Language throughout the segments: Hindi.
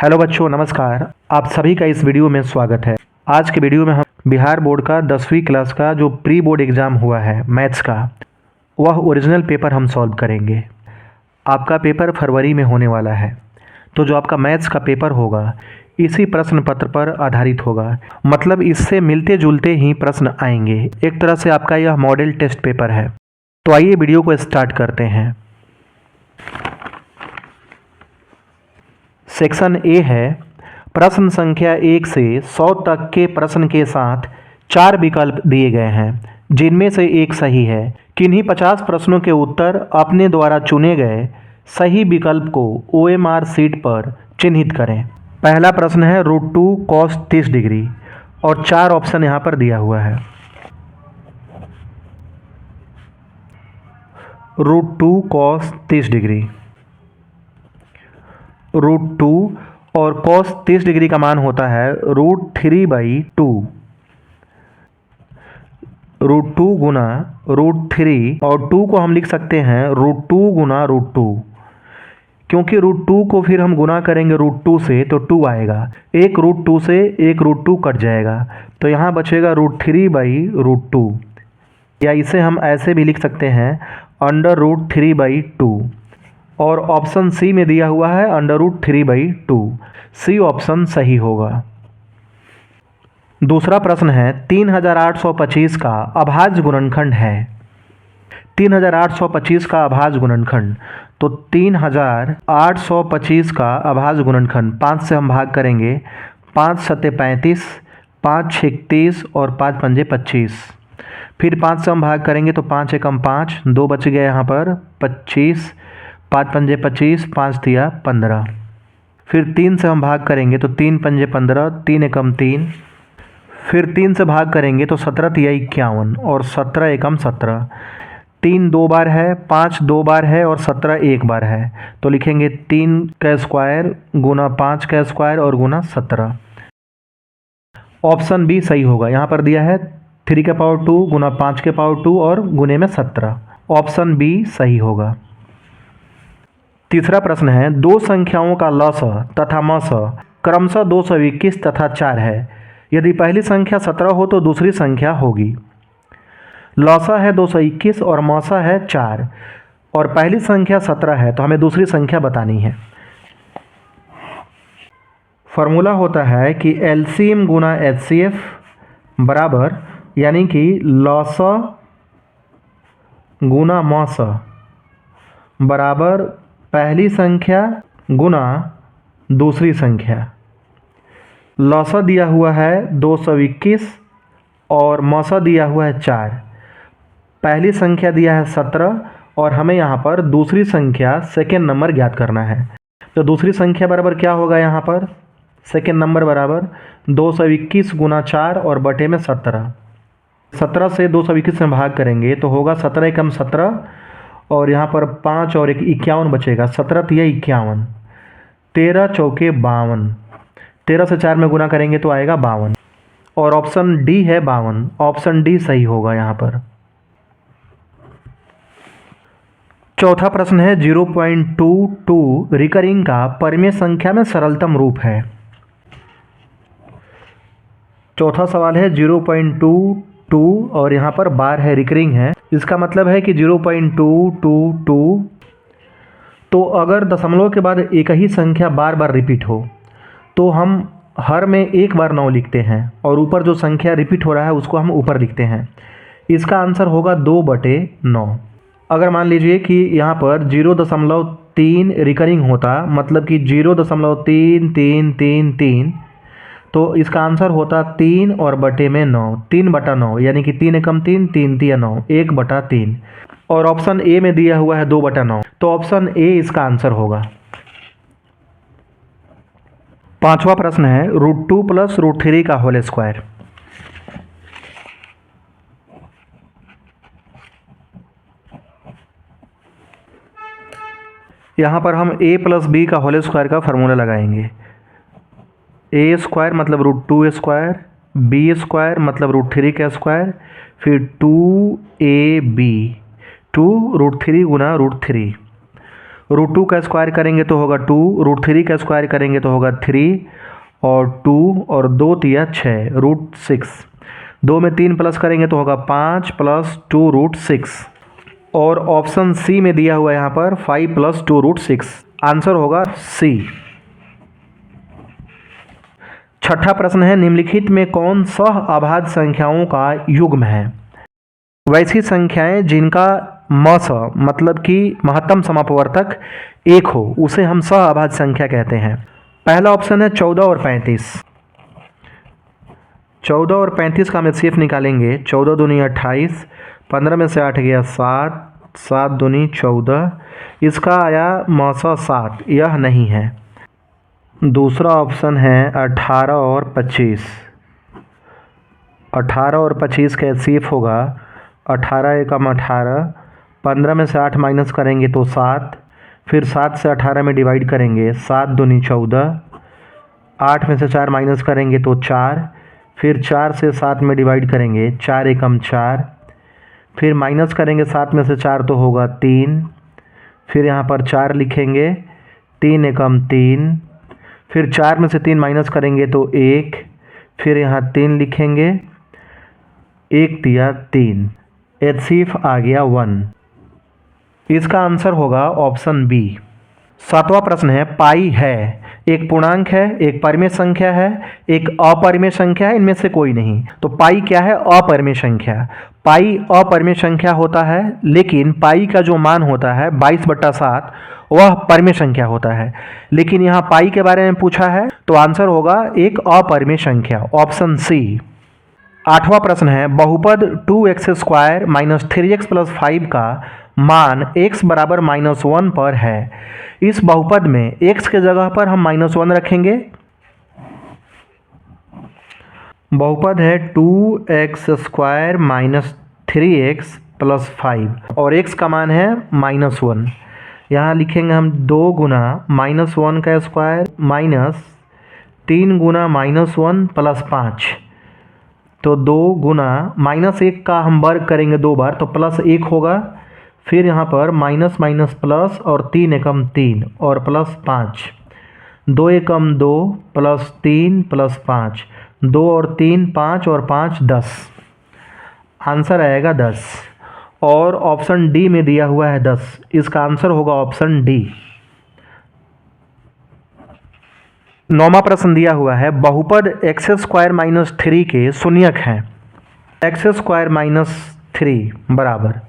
हेलो बच्चों, नमस्कार। आप सभी का इस वीडियो में स्वागत है। आज के वीडियो में हम बिहार बोर्ड का 10वीं क्लास का जो प्री बोर्ड एग्ज़ाम हुआ है मैथ्स का, वह ओरिजिनल पेपर हम सॉल्व करेंगे। आपका पेपर फरवरी में होने वाला है, तो जो आपका मैथ्स का पेपर होगा इसी प्रश्न पत्र पर आधारित होगा। मतलब इससे मिलते जुलते ही प्रश्न आएंगे। एक तरह से आपका यह मॉडल टेस्ट पेपर है। तो आइए वीडियो को स्टार्ट करते हैं। सेक्शन ए है, प्रश्न संख्या 1 से 100 तक के प्रश्न के साथ 4 विकल्प दिए गए हैं, जिनमें से एक सही है। किन्हीं 50 प्रश्नों के उत्तर अपने द्वारा चुने गए सही विकल्प को OMR शीट पर चिन्हित करें। पहला प्रश्न है √2 cos 30 डिग्री और 4 ऑप्शन यहाँ पर दिया हुआ है। √2 cos 30 डिग्री, √2 और cos 30 डिग्री का मान होता है √3/2। √2 गुना √3 और 2 को हम लिख सकते हैं √2 गुना √2, क्योंकि √2 को फिर हम गुना करेंगे √2 से तो 2 आएगा। एक √2 से एक √2 कट जाएगा, तो यहाँ बचेगा √3/√2, या इसे हम ऐसे भी लिख सकते हैं √3/2। और ऑप्शन सी में दिया हुआ है √3/2। सी ऑप्शन सही होगा। दूसरा प्रश्न है 3825 का अभाज्य गुणनखंड है। 3825 का अभाज्य गुणनखंड, तो 3825 का अभाज्य गुणनखंड 5 से हम भाग करेंगे। 5 सत्ते 35, 5 छः 30 और 5 पंजे 25। फिर 5 से हम भाग करेंगे तो 5 एकम 5, 2 बच गए यहाँ पर 25, 5 पंजे 25, 5 दिया 15। फिर 3 से हम भाग करेंगे तो 3 पंजे 15, 3 एकम 3। फिर 3 से भाग करेंगे तो 17 तिया 51 और 17 एकम 17। 3 2 बार है, 5 2 बार है और 17 एक बार है, तो लिखेंगे 3 का स्क्वायर गुना 5 का स्क्वायर और गुना 17। ऑप्शन बी सही होगा। यहाँ पर दिया है 3 के पावर 2 गुना 5 के पावर 2 और गुने में 17। ऑप्शन बी सही होगा। तीसरा प्रश्न है दो संख्याओं का लसाअ तथा मसाअ क्रमशः 221 तथा 4 है। यदि पहली संख्या 17 हो तो दूसरी संख्या होगी। लसाअ है 221 और मसाअ है 4, और पहली संख्या 17 है, तो हमें दूसरी संख्या बतानी है। फॉर्मूला होता है कि LCM गुना HCF बराबर, यानी कि लसाअ गुना मसाअ बराबर पहली संख्या गुना दूसरी संख्या। लसाअ दिया हुआ है 221 और मसाअ दिया हुआ है 4। पहली संख्या दिया है 17 और हमें यहाँ पर दूसरी संख्या सेकेंड नंबर ज्ञात करना है। तो दूसरी संख्या बराबर क्या होगा, यहाँ पर सेकेंड नंबर बराबर 221 गुना 4 और बटे में 17। 17 से 221 में भाग करेंगे तो होगा 17 एकम 17 और यहाँ पर 5 और 1 51 बचेगा। 17 तिया 51, 13 चौके 52। 13 से 4 में गुना करेंगे तो आएगा 52, और ऑप्शन डी है 52। ऑप्शन डी सही होगा यहाँ पर। चौथा प्रश्न है 0.22 रिकरिंग का परिमेय संख्या में सरलतम रूप है। चौथा सवाल है 0.22 और यहाँ पर बार है, रिकरिंग है। इसका मतलब है कि 0.222, तो अगर दशमलव के बाद एक ही संख्या बार बार रिपीट हो तो हम हर में एक बार 9 लिखते हैं, और ऊपर जो संख्या रिपीट हो रहा है उसको हम ऊपर लिखते हैं। इसका आंसर होगा 2/9। अगर मान लीजिए कि यहाँ पर 0.3 रिकरिंग होता, मतलब कि 0.3333, तो इसका आंसर होता 3 और बटे में 9, 3/9, यानी कि 3 एकम 3, 3 तिया 9, 1/3। और ऑप्शन ए में दिया हुआ है 2/9, तो ऑप्शन ए इसका आंसर होगा। पांचवा प्रश्न है √2 + √3 का होल स्क्वायर। यहाँ पर हम a + b का होल स्क्वायर का फार्मूला लगाएंगे। a स्क्वायर मतलब √2 स्क्वायर, b स्क्वायर मतलब √3 का स्क्वायर, फिर 2ab, 2 √3 गुना √3। रूट 2 का स्क्वायर करेंगे तो होगा 2, रूट 3 का स्क्वायर करेंगे तो होगा 3 और 2 और 2 तिया 6 रूट 6। 2 में 3 प्लस करेंगे तो होगा 5 प्लस 2 रूट 6। और ऑप्शन सी में दिया हुआ है यहाँ पर 5 प्लस 2 रूट 6। आंसर होगा सी। छठा प्रश्न है, निम्नलिखित में कौन सह अभाज्य संख्याओं का युग्म है? वैसी संख्याएं जिनका मस मतलब कि महत्तम समापवर्तक 1 हो उसे हम सह अभाज्य संख्या कहते हैं। पहला ऑप्शन है 14 और 35। 14 और 35 का हम एचसीएफ निकालेंगे। 14 दूनी 28, 15 में से 8 गया 7, 7 दूनी 14, इसका आया मौसा 7, यह नहीं है। दूसरा ऑप्शन है 18 और 25। 18 और 25 का एचसीएफ होगा 18 एकम 18, 15 में से 8 माइनस करेंगे तो 7, फिर 7 से 18 में डिवाइड करेंगे, 7 दूनी 14, 8 में से 4 माइनस करेंगे तो 4, फिर 4 से 7 में डिवाइड करेंगे, 4 एकम 4, फिर माइनस करेंगे 7 में से 4 तो होगा 3, फिर यहाँ पर 4 लिखेंगे, 3 एकम 3, फिर 4 में से 3 माइनस करेंगे तो 1, फिर यहाँ 3 लिखेंगे, 1 तिया 3, एचसीएफ आ गया 1। इसका आंसर होगा ऑप्शन बी। सातवां प्रश्न है, पाई है एक पूर्णांक है, एक परिमेय संख्या है, एक अपरिमेय संख्या है, इनमें से कोई नहीं। तो पाई क्या है? अपरिमेय संख्या। पाई अपरिमेय संख्या होता है, लेकिन पाई का जो मान होता है 22/7 वह परिमेय संख्या होता है। लेकिन यहाँ पाई के बारे में पूछा है तो आंसर होगा एक अपरिमेय संख्या, ऑप्शन सी। आठवां प्रश्न है, बहुपद 2x² - 3x + 5 का मान x बराबर -1 पर है। इस बहुपद में x के जगह पर हम -1 रखेंगे। बहुपद है 2x² - 3x + 5 और x का मान है -1। यहाँ लिखेंगे हम 2 गुना -1 का स्क्वायर माइनस 3 गुना -1 + 5। तो 2 गुना -1 का हम वर्ग करेंगे 2 बार तो +1 होगा। फिर यहाँ पर माइनस माइनस प्लस और 3 एकम 3 और +5, 2 एकम 2 +3 +5, 2 और 3 5 और 5 10। आंसर आएगा 10 और ऑप्शन डी में दिया हुआ है 10। इसका आंसर होगा ऑप्शन डी। नौवां प्रश्न दिया हुआ है, बहुपद x² - 3 के शून्यक हैं। x² - 3 बराबर,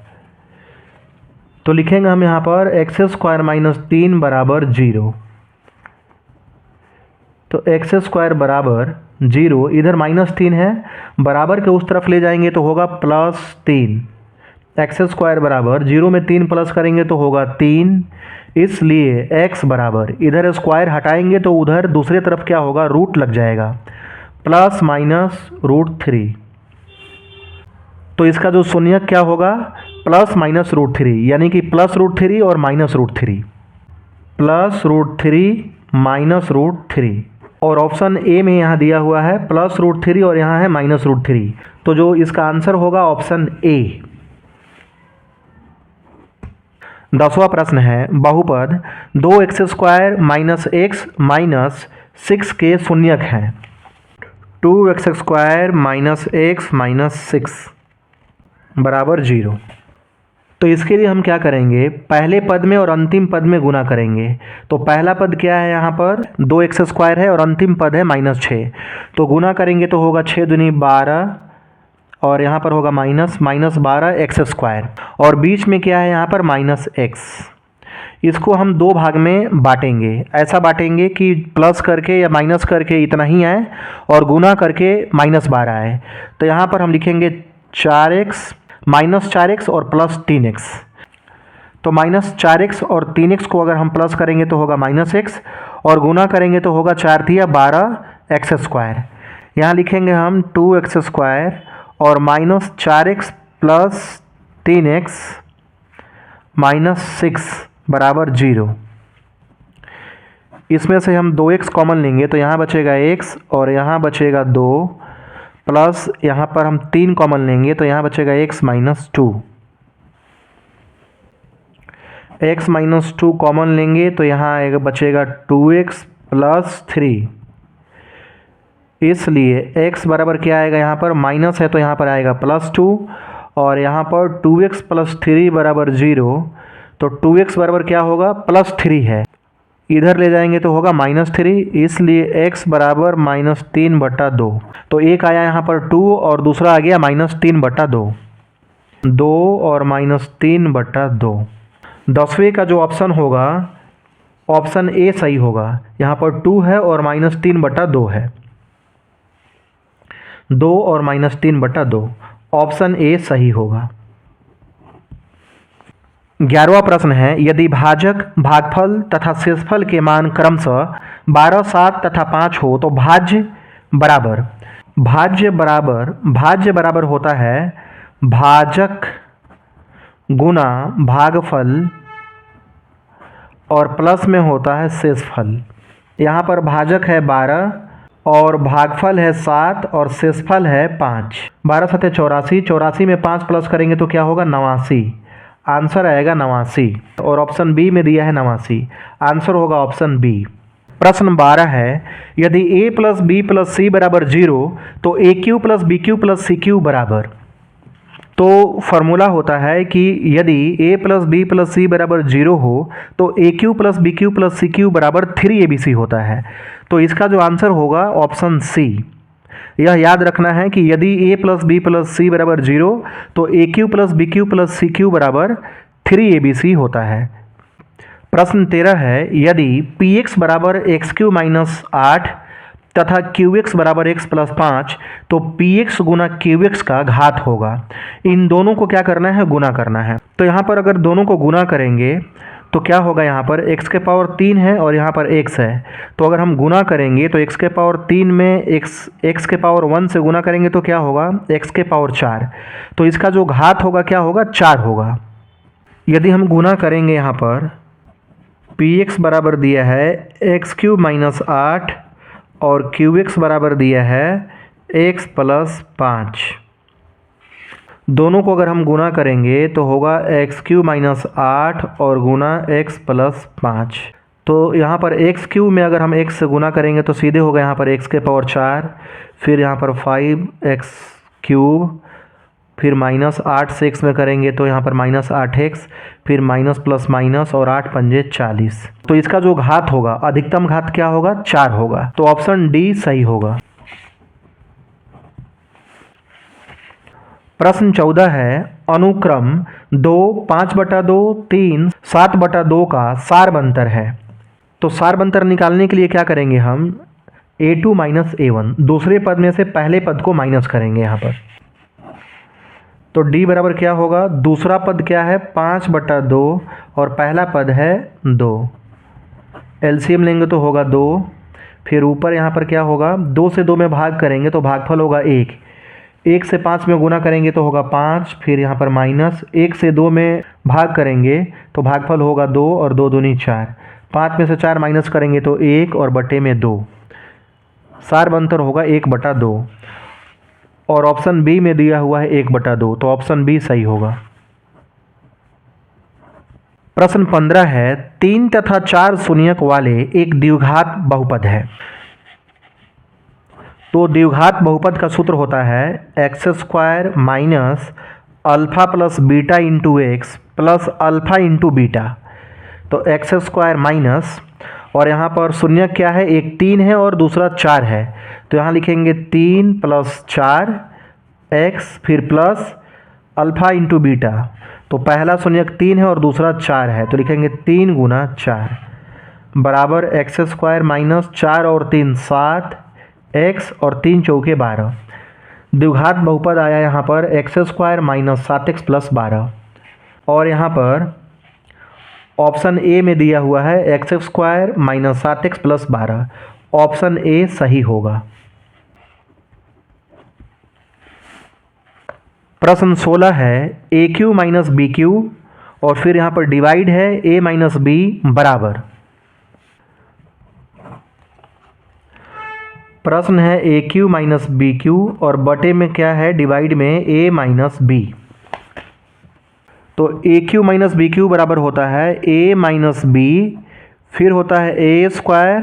तो लिखेंगे हम यहाँ पर x² - 3 बराबर 0। तो x² बराबर 0, इधर -3 है, बराबर के उस तरफ ले जाएंगे तो होगा +3। x² बराबर 0 में 3 प्लस करेंगे तो होगा 3, इसलिए x बराबर, इधर स्क्वायर हटाएंगे तो उधर दूसरे तरफ क्या होगा, रूट लग जाएगा, ±√3। तो इसका जो शून्यक क्या होगा, ±√3, यानी कि +√3 और -√3, +√3 -√3। और ऑप्शन ए में यहाँ दिया हुआ है +√3 और यहाँ है -√3, तो जो इसका आंसर होगा ऑप्शन ए। 10वां प्रश्न है, बहुपद 2x² - x - 6 के शून्यक हैं। 2x² - x - 6 बराबर 0। तो इसके लिए हम क्या करेंगे, पहले पद में और अंतिम पद में गुना करेंगे। तो पहला पद क्या है, यहाँ पर 2x² है और अंतिम पद है -6, तो गुना करेंगे तो होगा 6 दूनी 12 और यहाँ पर होगा -12x², और बीच में क्या है यहाँ पर -x। इसको हम 2 भाग में बांटेंगे, ऐसा बांटेंगे कि प्लस करके या माइनस करके इतना ही आए और गुना करके -12 आए। तो यहाँ पर हम लिखेंगे 4x -4x और +3x। तो -4x और 3x को अगर हम प्लस करेंगे तो होगा -x और गुना करेंगे तो होगा 4 × 12x²। यहाँ लिखेंगे हम 2x² और -4x + 3x - 6 बराबर 0। इसमें से हम 2x कॉमन लेंगे तो यहाँ बचेगा x और यहाँ बचेगा 2, प्लस यहाँ पर हम 3 कॉमन लेंगे तो यहाँ बचेगा x - 2। x माइनस 2 कॉमन लेंगे तो यहाँ आएगा बचेगा 2x प्लस 3, इसलिए x बराबर क्या आएगा, यहाँ पर माइनस है तो यहाँ पर आएगा प्लस 2, और यहाँ पर 2x प्लस 3 बराबर 0, तो 2x बराबर क्या होगा, प्लस 3 है, इधर ले जाएंगे तो होगा माइनस 3, इसलिए x बराबर -3/2। तो एक आया यहाँ पर 2 और दूसरा आ गया -3/2, 2 और -3/2। 10वें का जो ऑप्शन होगा ऑप्शन ए सही होगा। यहाँ पर 2 है और -3/2 है, 2 और -3/2, ऑप्शन ए सही होगा। 11वां प्रश्न है, यदि भाजक, भागफल तथा शेषफल के मान क्रमशः 12, 7 तथा 5 हो तो भाज्य बराबर होता है भाजक गुना भागफल और प्लस में होता है शेषफल। यहाँ पर भाजक है 12 और भागफल है 7 और शेषफल है 5। 12 7 84, 84 में 5 प्लस करेंगे तो क्या होगा, 89, आंसर आएगा 89, और ऑप्शन बी में दिया है 89, आंसर होगा ऑप्शन बी। प्रश्न 12 है, यदि a plus B plus C बराबर 0 तो A cube plus B cube plus C cube बराबर। तो फॉर्मूला होता है कि यदि a plus B plus C बराबर 0 हो तो A cube plus B cube plus C cube बराबर 3abc होता है। तो इसका जो आंसर होगा ऑप्शन सी। यह याद रखना है कि यदि a plus B plus C बराबर 0 तो A cube plus B cube plus C cube बराबर 3abc होता है। प्रश्न 13 है, यदि पी एक्स बराबर एक्स क्यू माइनस 8 तथा क्यू एक्स बराबर एक्स प्लस 5 तो पी एक्स गुना क्यू एक्स का घात होगा। इन दोनों को क्या करना है, गुना करना है। तो यहाँ पर अगर दोनों को गुना करेंगे तो क्या होगा, यहाँ पर x के पावर 3 है और यहाँ पर x है, तो अगर हम गुना करेंगे तो x के पावर 3 में x के पावर 1 से गुना करेंगे तो क्या होगा, x के पावर 4, तो इसका जो घात होगा क्या होगा, 4 होगा। यदि हम गुना करेंगे यहाँ पर px बराबर दिया है एक्स क्यूब माइनस 8 और क्यू एक्स बराबर दिया है x प्लस 5, दोनों को अगर हम गुना करेंगे तो होगा एक्स क्यूब माइनस 8 और गुना x प्लस 5। तो यहाँ पर एक्स क्यूब में अगर हम x से गुना करेंगे तो सीधे होगा यहाँ पर x के पावर 4, फिर यहाँ पर 5x क्यूब, फिर -8 से x में करेंगे तो यहाँ पर -8x, फिर माइनस प्लस माइनस और 8 पंजे 40। तो इसका जो घात होगा, अधिकतम घात क्या होगा, 4 होगा। तो ऑप्शन डी सही होगा। प्रश्न 14 है, अनुक्रम 2, 5/2, 3, 7/2 का सारबंतर है। तो सारबंतर निकालने के लिए क्या करेंगे हम, a2 माइनस a1, दूसरे पद में से पहले पद को माइनस करेंगे यहाँ पर। तो d बराबर क्या होगा, दूसरा पद क्या है 5/2 और पहला पद है 2, एलसीएम लेंगे तो होगा 2, फिर ऊपर यहाँ पर क्या होगा, 2 से 2 में भाग करेंगे तो भागफल होगा 1, 1 से 5 में गुना करेंगे तो होगा 5, फिर यहाँ पर माइनस 1 से 2 में भाग करेंगे तो भागफल होगा 2 और 2 दूनी 4, 5 में से 4 माइनस करेंगे तो 1 और बटे में 2, सारबंतर होगा 1/2, और ऑप्शन बी में दिया हुआ है 1/2, तो ऑप्शन बी सही होगा। प्रश्न 15 है, 3 तथा 4 शून्यक वाले एक द्विघात बहुपद है। तो द्विघात बहुपद का सूत्र होता है x² minus alpha plus beta into x plus alpha into beta. तो x² माइनस, और यहाँ पर शून्य क्या है, एक 3 है और दूसरा 4 है, तो यहाँ लिखेंगे 3 + 4x, फिर प्लस अल्फा इंटू बीटा। तो पहला शून्यक 3 है और दूसरा 4 है, तो लिखेंगे 3 × 4 बराबर x² माइनस 4 और 3 7, x और 3 चौके 12। द्विघात बहुपद आया यहाँ पर x² माइनस 7x प्लस 12, और यहाँ पर ऑप्शन ए में दिया हुआ है x² minus 7x plus 12, option A सही होगा। प्रश्न 16 है, ए क्यू माइनस बी क्यू, और फिर यहाँ पर डिवाइड है a माइनस बी बराबर। प्रश्न है ए क्यू माइनस बी क्यू और बटे में क्या है, डिवाइड में a माइनस बी। तो A cube minus B cube बराबर होता है ए माइनस बी, फिर होता है A square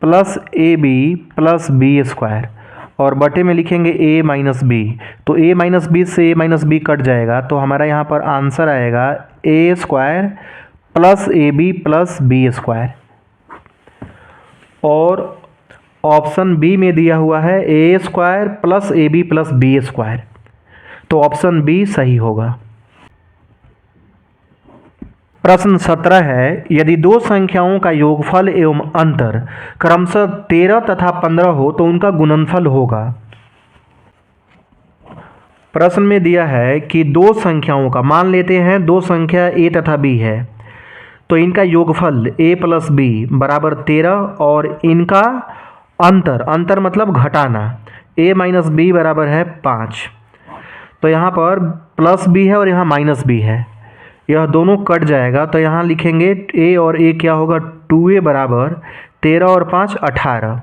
plus A B plus B square, और बटे में लिखेंगे ए माइनस बी। तो ए माइनस बी से ए माइनस बी कट जाएगा, तो हमारा यहाँ पर आंसर आएगा A square plus A B plus B square. और ऑप्शन बी में दिया हुआ है A square plus A B plus B square, तो ऑप्शन बी सही होगा। प्रश्न 17 है, यदि दो संख्याओं का योगफल एवं अंतर क्रमशः 13 तथा 15 हो तो उनका गुणनफल होगा। प्रश्न में दिया है कि दो संख्याओं का, मान लेते हैं दो संख्या a तथा b है, तो इनका योगफल a प्लस बी बराबर 13 और इनका अंतर मतलब घटाना a माइनस बी बराबर है 5। तो यहाँ पर प्लस b है और यहाँ माइनस b है, यह दोनों कट जाएगा, तो यहाँ लिखेंगे a और a क्या होगा 2a बराबर 13 और 5 18,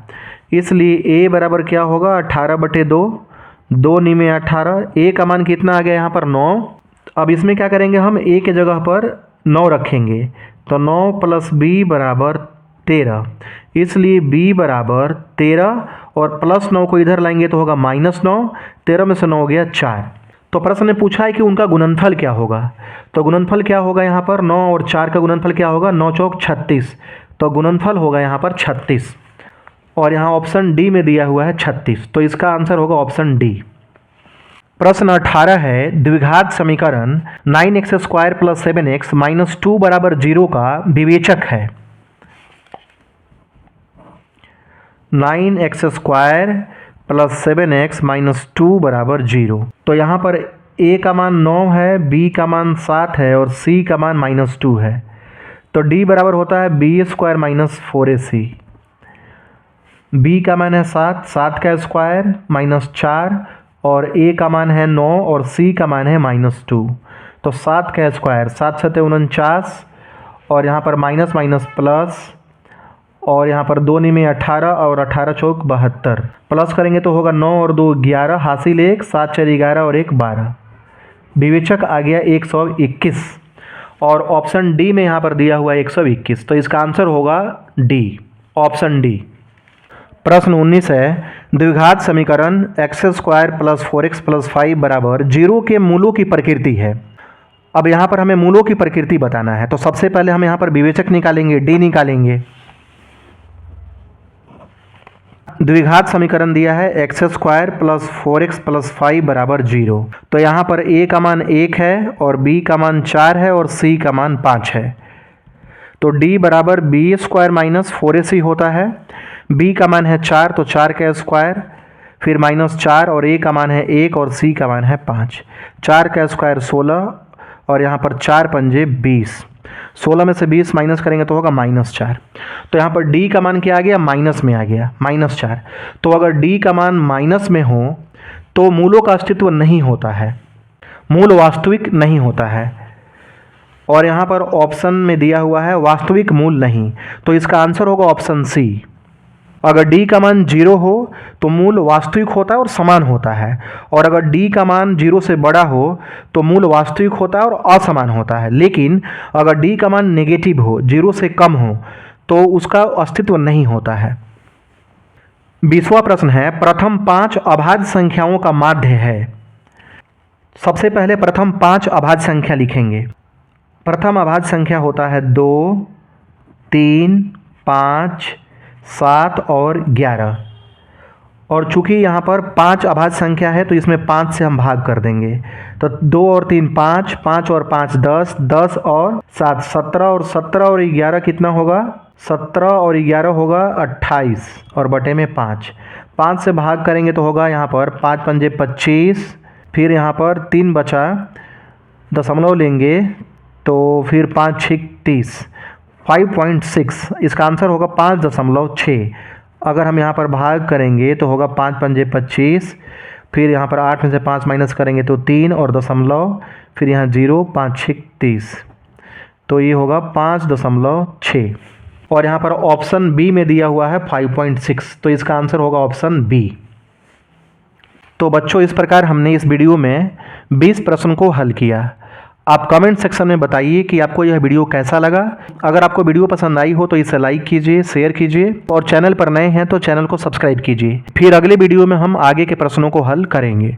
इसलिए a बराबर क्या होगा 18/2, 2 निमे 18, a का मान कितना आ गया यहाँ पर 9। अब इसमें क्या करेंगे हम, a के जगह पर 9 रखेंगे, तो 9 प्लस b बराबर 13, इसलिए b बराबर 13 और प्लस 9 को इधर लाएंगे तो होगा -9, 13 में से 9 हो गया 4। तो प्रश्न ने पूछा है कि उनका गुणनफल क्या होगा, तो गुणनफल क्या होगा यहाँ पर 9 और 4 का गुणनफल क्या होगा 9 चौक 36, तो गुणनफल होगा यहाँ पर 36, और यहाँ ऑप्शन डी में दिया हुआ है 36, तो इसका आंसर होगा ऑप्शन डी। प्रश्न 18 है, द्विघात समीकरण 9x² + 7x - 2 बराबर 0 का विवेचक है। 9x² + 7x - 2 बराबर 0, तो यहाँ पर a का मान 9 है, b का मान 7 है और c का मान -2 है, तो d बराबर होता है b² - 4ac। b का मान है 7, 7 का स्क्वायर -4, और a का मान है 9 और c का मान है -2, तो 7 का स्क्वायर 7 7 49, और यहाँ पर माइनस माइनस प्लस, और यहाँ पर 2 निमे 18 और 18 चौक 72, प्लस करेंगे तो होगा 9 और 2 11, हासिल 1, 7 4 11 और 1 12, विवेचक आ गया 121, और ऑप्शन डी में यहाँ पर दिया हुआ 121, तो इसका आंसर होगा डी, ऑप्शन डी। प्रश्न 19 है, द्विघात समीकरण x² + 4x + 5 बराबर 0 के मूलों की प्रकृति है। अब यहाँ पर हमें मूलों की प्रकृति बताना है, तो सबसे पहले हम यहाँ पर विवेचक निकालेंगे, डी निकालेंगे। द्विघात समीकरण दिया है x² + 4x + 5 बराबर 0, तो यहाँ पर a का मान 1 है और b का मान 4 है और c का मान 5 है, तो d बराबर b² - 4ac होता है। b का मान है 4, तो 4 का स्क्वायर, फिर -4, और a का मान है 1 और c का मान है 5, 4 का स्क्वायर 16, और यहाँ पर 4 पंजे 20, 16 में से 20 माइनस करेंगे तो होगा -4, तो यहाँ पर d का मान क्या आ गया, माइनस में आ गया -4। तो अगर d का मान माइनस में हो तो मूलों का अस्तित्व नहीं होता है, मूल वास्तविक नहीं होता है, और यहाँ पर ऑप्शन में दिया हुआ है वास्तविक मूल नहीं, तो इसका आंसर होगा ऑप्शन सी। अगर d का मान 0 हो तो मूल वास्तविक होता है और समान होता है, और अगर d का मान 0 से बड़ा हो तो मूल वास्तविक होता है और असमान होता है, लेकिन अगर d का मान नेगेटिव हो, 0 से कम हो, तो उसका अस्तित्व नहीं होता है। 20वां प्रश्न है, प्रथम 5 अभाज्य संख्याओं का माध्य है। सबसे पहले प्रथम 5 अभाज्य संख्या लिखेंगे। प्रथम अभाज्य संख्या होता है 2, 3, 5, 7 और 11, और चूंकि यहाँ पर 5 अभाज्य संख्या है तो इसमें 5 से हम भाग कर देंगे, तो 2 और 3 5, 5 और 5 10, 10 और 7 17, और 17 और 11 कितना होगा, 17 और 11 होगा 28, और बटे में 5, 5 से भाग करेंगे तो होगा यहाँ पर 5 पंजे 25, फिर यहाँ पर 3 बचा, दशमलव लेंगे तो फिर 5 6 30, 5.6, इसका आंसर होगा 5.6। अगर हम यहाँ पर भाग करेंगे तो होगा 5 पंजे 25, फिर यहाँ पर 8 में से 5 माइनस करेंगे तो 3 और दशमलव, फिर यहाँ 0, 5 6 30, तो ये होगा 5.6, और यहाँ पर ऑप्शन बी में दिया हुआ है 5.6, तो इसका आंसर होगा ऑप्शन बी। तो बच्चों, इस प्रकार हमने इस वीडियो में 20 प्रश्न को हल किया। आप कमेंट सेक्शन में बताइए कि आपको यह वीडियो कैसा लगा। अगर आपको वीडियो पसंद आई हो तो इसे लाइक कीजिए, शेयर कीजिए और चैनल पर नए हैं तो चैनल को सब्सक्राइब कीजिए। फिर अगले वीडियो में हम आगे के प्रश्नों को हल करेंगे।